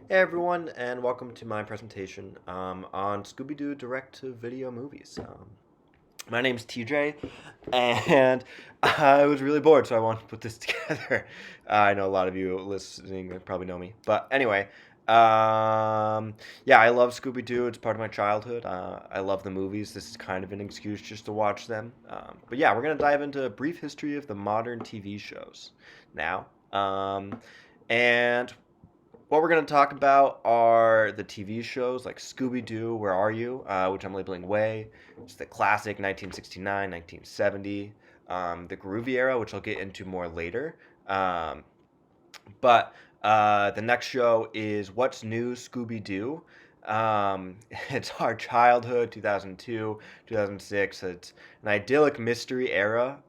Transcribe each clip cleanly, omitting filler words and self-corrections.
Hey everyone, and welcome to my presentation on Scooby Doo direct-to-video movies. My name's TJ, and I was really bored, so I wanted to put this together. I know a lot of you listening probably know me, but anyway, yeah, I love Scooby Doo. It's part of my childhood. I love the movies. This is kind of an excuse just to watch them. But yeah, we're gonna dive into a brief history of the modern TV shows now. And what we're going to talk about are the TV shows like Scooby Doo, Where Are You? Which I'm labeling Way. It's the classic 1969, 1970. The Groovy era, which I'll get into more later. Um, but the next show is What's New, Scooby Doo. It's our childhood, 2002, 2006. It's an idyllic mystery era,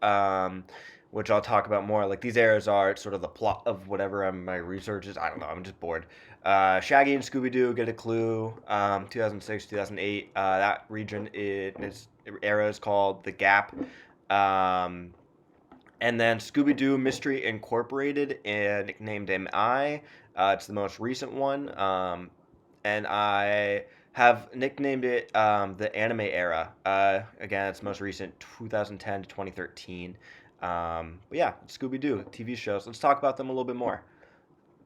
which I'll talk about more. Like these eras are sort of the plot of whatever my research is. I don't know. I'm just bored. Shaggy and Scooby Doo get a clue. 2006, 2008. That region its era is called the Gap. Um, and then Scooby Doo Mystery Incorporated, and nicknamed him I. It's the most recent one. And I have nicknamed it the anime era. Again, it's most recent, 2010 to 2013. But yeah, Scooby Doo TV shows. Let's talk about them a little bit more.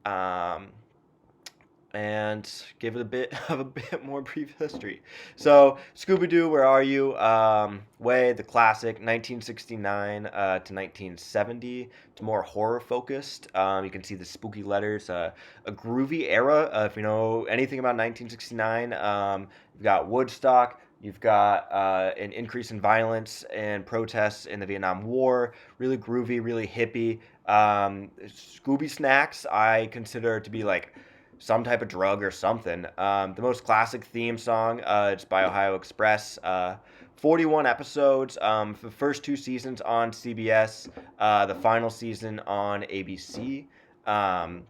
Um, and give it a bit of a bit more brief history. So, Scooby Doo, Where Are You? Way, the classic, 1969 to 1970. It's more horror focused. You can see the spooky letters. A groovy era. If you know anything about 1969, you've got Woodstock. You've got an increase in violence and protests in the Vietnam War. Really groovy, really hippie. Scooby snacks, I consider to be like some type of drug or something. The most classic theme song, it's by Ohio Express. 41 episodes. For the first two seasons on CBS, the final season on ABC. Um,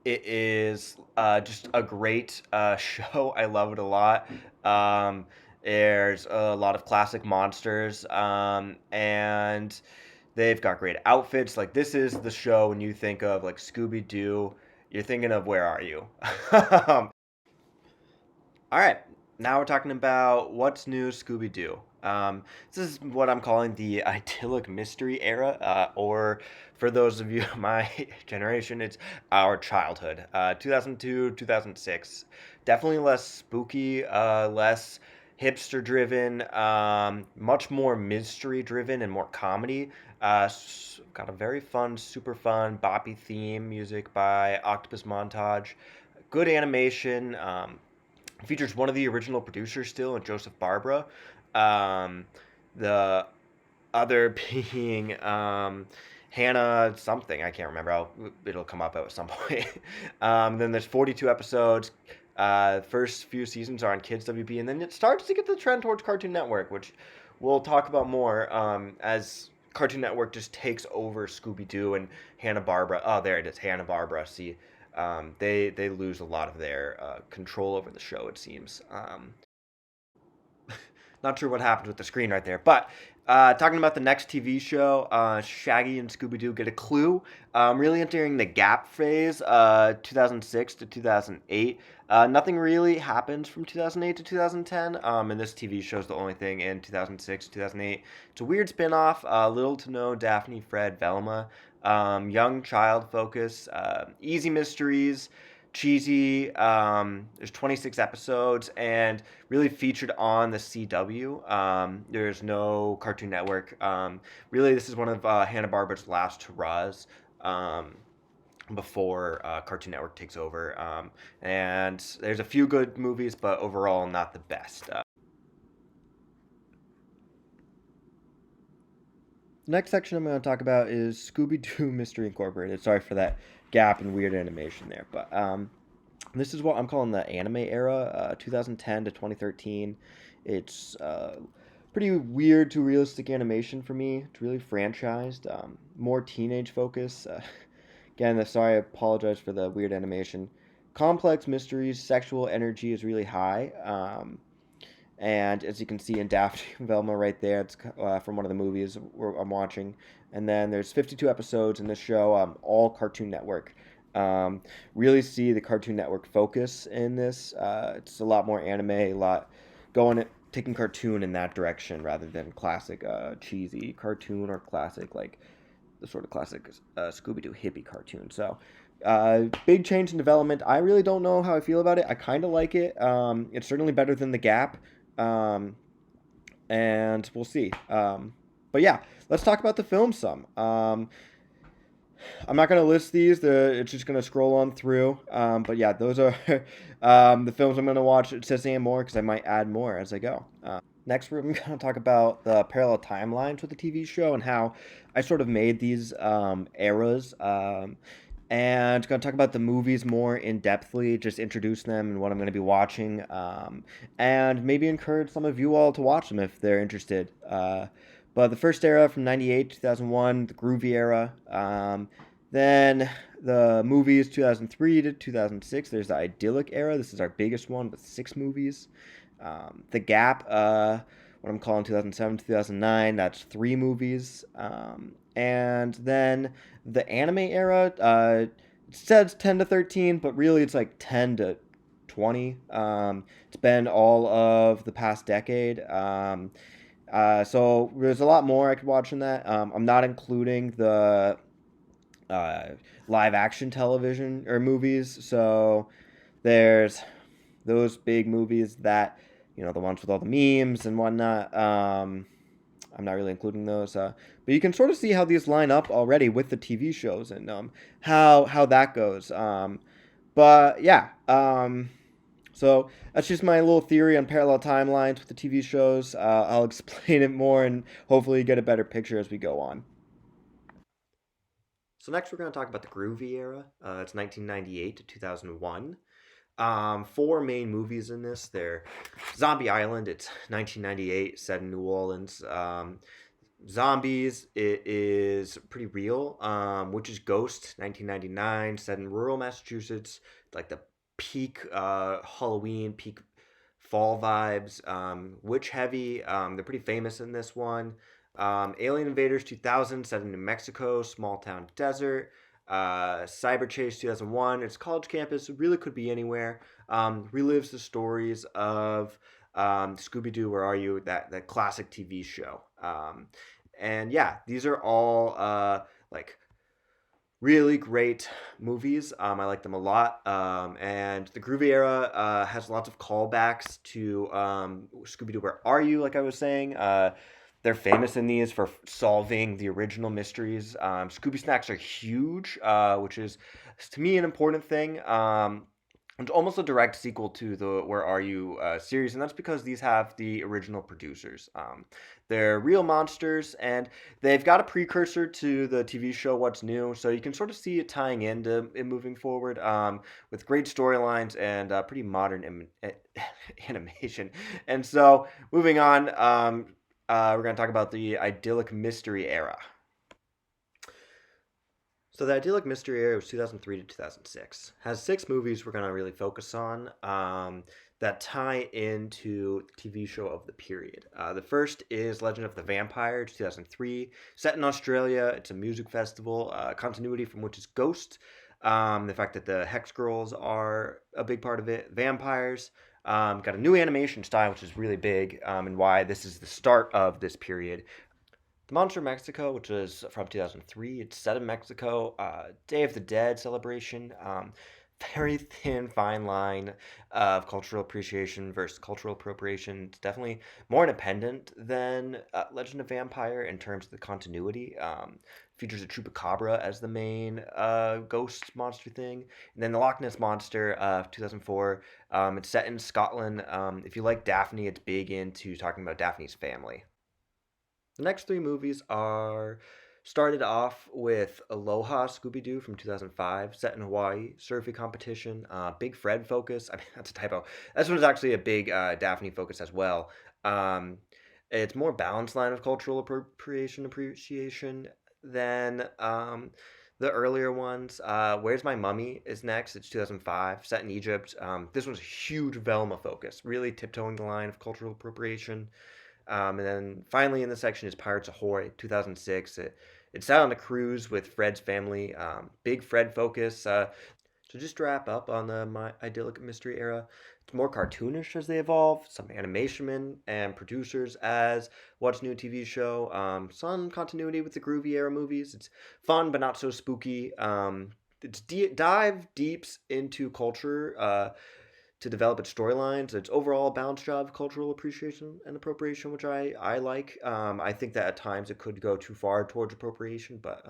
it is just a great show. I love it a lot. There's a lot of classic monsters, and they've got great outfits. Like this is the show when you think of like Scooby Doo, you're thinking of Where Are You? All right, now we're talking about what's new Scooby Doo. This is what I'm calling the idyllic mystery era, or for those of you my generation, it's our childhood. 2002, 2006. Definitely less spooky, less hipster driven, much more mystery driven and more comedy. Got a very fun, super fun boppy theme music by Octopus Montage. Good animation. Features one of the original producers still, and Joseph Barbara. Um, the other being Hannah something. I can't remember. It'll come up at some point. Then there's 42 episodes. First few seasons are on Kids WB, and then it starts to get the trend towards Cartoon Network, which we'll talk about more as Cartoon Network just takes over Scooby Doo and Hanna Barbera. Oh, there it is, Hanna Barbera. See, they lose a lot of their control over the show. It seems. Not sure what happened with the screen right there, but talking about the next TV show, Shaggy and Scooby Doo get a clue. Really entering the gap phase, 2006 to 2008. Nothing really happens from 2008 to 2010, and this TV show is the only thing in 2006 to 2008. It's a weird spin-off, little to no Daphne, Fred, Velma, young child focus, easy mysteries, cheesy. There's 26 episodes and really featured on the CW. There's no Cartoon Network. Really, this is one of Hanna-Barbera's last hurrahs before Cartoon Network takes over. And there's a few good movies, but overall not the best. The next section I'm going to talk about is Scooby Doo Mystery Incorporated. Sorry for that gap and weird animation there, but this is what I'm calling the anime era, 2010 to 2013. It's pretty weird to realistic animation for me. It's really franchised, more teenage focus. Again, sorry, I apologize for the weird animation. Complex mysteries, sexual energy is really high. And as you can see in Daphne and Velma right there, it's from one of the movies I'm watching. And then there's 52 episodes in this show, all Cartoon Network. Um, really see the Cartoon Network focus in this. It's a lot more anime, a lot going taking cartoon in that direction rather than classic cheesy cartoon or classic like the sort of classic Scooby Doo hippie cartoon. So, big change in development. I really don't know how I feel about it. I kind of like it. It's certainly better than The Gap, um, and we'll see. But yeah, let's talk about the film some. I'm not going to list these. It's just going to scroll on through. But yeah, those are the films I'm going to watch. It says and more because I might add more as I go. Next, we're going to talk about the parallel timelines with the TV show and how I sort of made these eras. And going to talk about the movies more in depthly, just introduce them and what I'm going to be watching, and maybe encourage some of you all to watch them if they're interested. But the first era from '98 to 2001, the groovy era. Then the movies 2003 to 2006. There's the idyllic era. This is our biggest one with 6 movies. The Gap, what I'm calling 2007 to 2009, that's 3 movies. And then the anime era, it says 10 to 13, but really it's like 10 to 20. It's been all of the past decade. So there's a lot more I could watch in that. I'm not including the uh, live action television or movies. So there's those big movies that, the ones with all the memes and whatnot. I'm not really including those, but you can sort of see how these line up already with the TV shows and how that goes. But yeah, so that's just my little theory on parallel timelines with the TV shows. I'll explain it more and hopefully get a better picture as we go on. So next, we're going to talk about the groovy era. It's 1998 to 2001. 4 main movies in this. They're Zombie Island. It's 1998, set in New Orleans. Zombies. It is pretty real. Which is Ghost, 1999, set in rural Massachusetts. Like the peak Halloween, peak fall vibes. Witch heavy. They're pretty famous in this one. Alien Invaders 2000, set in New Mexico, small town desert. Cyber Chase 2001, it's college campus, it really could be anywhere. Relives the stories of Scooby Doo, Where Are You? That classic TV show. And yeah, these are all like really great movies. I like them a lot. And the Groovy era has lots of callbacks to Scooby Doo, Where Are You? Like I was saying. They're famous in these for solving the original mysteries. Scooby snacks are huge, which is to me an important thing. It's almost a direct sequel to the Where Are You series, and that's because these have the original producers. They're real monsters, and they've got a precursor to the TV show What's New, so you can sort of see it tying into it moving forward with great storylines and pretty modern animation. And so, moving on, we're going to talk about the idyllic mystery era. So the idyllic mystery era was 2003 to 2006. Has 6 movies we're gonna really focus on that tie into the TV show of the period. The first is Legend of the Vampire, 2003, set in Australia. It's a music festival. Continuity from which is Ghost. The fact that the Hex Girls are a big part of it. Vampires. Got a new animation style, which is really big, and why this is the start of this period. The Monster Mexico, which was from 2003, it's set in Mexico. Day of the Dead celebration. Very thin, fine line of cultural appreciation versus cultural appropriation. It's definitely more independent than Legend of Vampire in terms of the continuity. Features a chupacabra as the main ghost monster thing, and then the Loch Ness Monster of 2004. It's set in Scotland. If you like Daphne, it's big into talking about Daphne's family. The next 3 movies are started off with Aloha Scooby Doo from 2005, set in Hawaii, surfing competition, Big Fred focus. I mean, that's a typo. This one's actually a big Daphne focus as well. Um, it's more balanced line of cultural appreciation than the earlier ones. Where's My Mummy is next. It's 2005, set in Egypt. This one's a huge Velma focus, really tiptoeing the line of cultural appropriation. And then finally in the section is Pirates Ahoy, 2006. It's set on a cruise with Fred's family. Big Fred focus. So just to wrap up on the my idyllic mystery era, it's more cartoonish as they evolve. Some animation and producers as What's New TV show. Some continuity with the groovy era movies. It's fun but not so spooky. Dive deeps into culture to develop its storylines. Its overall balanced job of cultural appreciation and appropriation, which I like. I think that at times it could go too far towards appropriation, but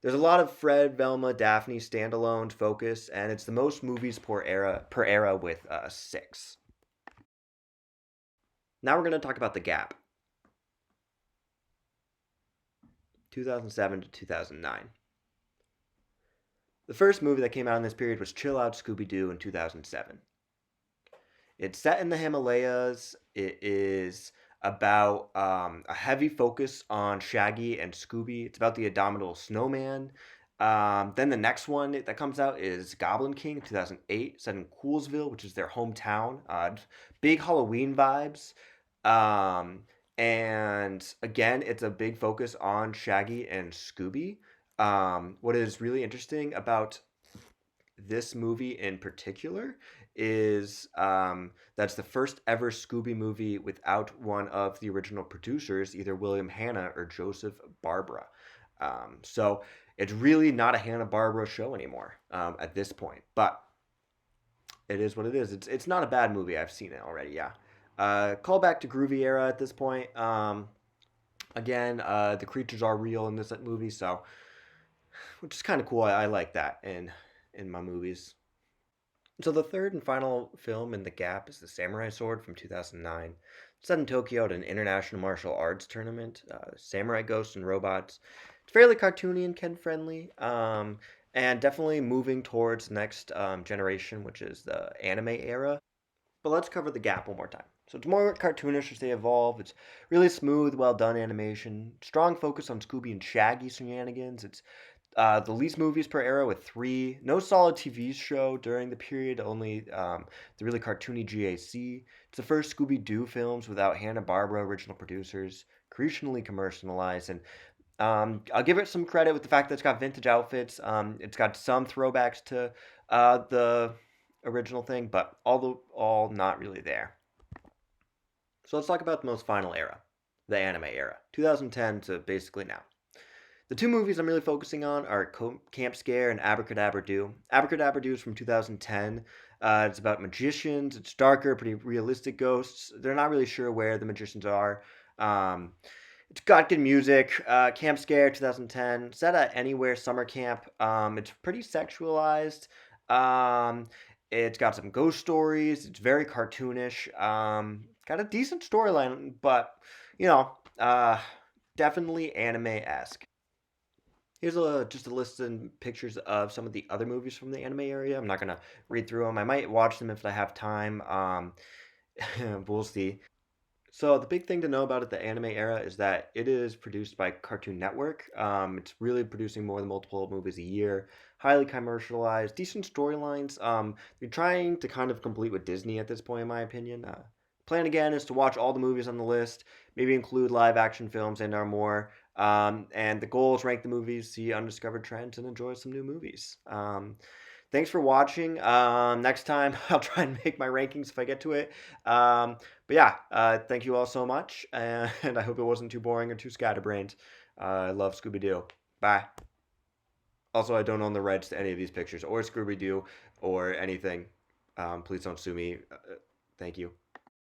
there's a lot of Fred, Velma, Daphne standalone focus, and it's the most movies per era with six. Now we're going to talk about the gap, 2007 to 2009. The first movie that came out in this period was Chill Out Scooby Doo in 2007. It's set in the Himalayas. It is about a heavy focus on Shaggy and Scooby. It's about the Abominable Snowman. Then the next one that comes out is Goblin King, 2008, set in Coolsville, which is their hometown. Big Halloween vibes. Um, and again, it's a big focus on Shaggy and Scooby. What is really interesting about this movie in particular is that's the first ever Scooby movie without one of the original producers, either William Hanna or Joseph Barbara. So it's really not a Hanna-Barbera show anymore at this point, but it is what it is. It's not a bad movie. I've seen it already. Yeah. Call back to groovy era at this point. Again, the creatures are real in this movie, so which is kind of cool. I like that in my movies. So the third and final film in the gap is The Samurai Sword from 2009. Set in Tokyo at an international martial arts tournament. Samurai ghosts and robots. It's fairly cartoony and kid-friendly, and definitely moving towards next generation, which is the anime era. But let's cover the gap one more time. So it's more cartoonish as they evolve. It's really smooth, well done animation. Strong focus on Scooby and Shaggy shenanigans. It's the least movies per era with three. No solid TV show during the period, only the really cartoony GAC. It's the first Scooby Doo films without Hanna-Barbera original producers, creationally commercialized. And I'll give it some credit with the fact that it's got vintage outfits. It's got some throwbacks to the original thing, but all not really there. So let's talk about the most final era, the anime era, 2010 to basically now. The two movies I'm really focusing on are Camp Scare and Abracadabra Doo. Abracadabra Doo is from 2010. It's about magicians. It's darker, pretty realistic ghosts. They're not really sure where the magicians are. Um, it's got good music. Camp Scare 2010, set at Anywhere Summer Camp. It's pretty sexualized. Um, it's got some ghost stories. It's very cartoonish. Got a decent storyline, but you know, definitely anime esque. Here's just a list and pictures of some of the other movies from the anime area. I'm not gonna read through them. I might watch them if I have time. We'll see. So the big thing to know about it, the anime era, is that it is produced by Cartoon Network. It's really producing more than multiple movies a year, highly commercialized, decent storylines. They're trying to kind of complete with Disney at this point, in my opinion. Plan again is to watch all the movies on the list, maybe include live action films and or more. And the goal is rank the movies, see undiscovered trends, and enjoy some new movies. Thanks for watching. Next time I'll try and make my rankings if I get to it. But yeah, thank you all so much, and I hope it wasn't too boring or too scatterbrained. I love Scooby Doo. Bye. Also, I don't own the rights to any of these pictures or Scooby Doo or anything. Please don't sue me. Thank you.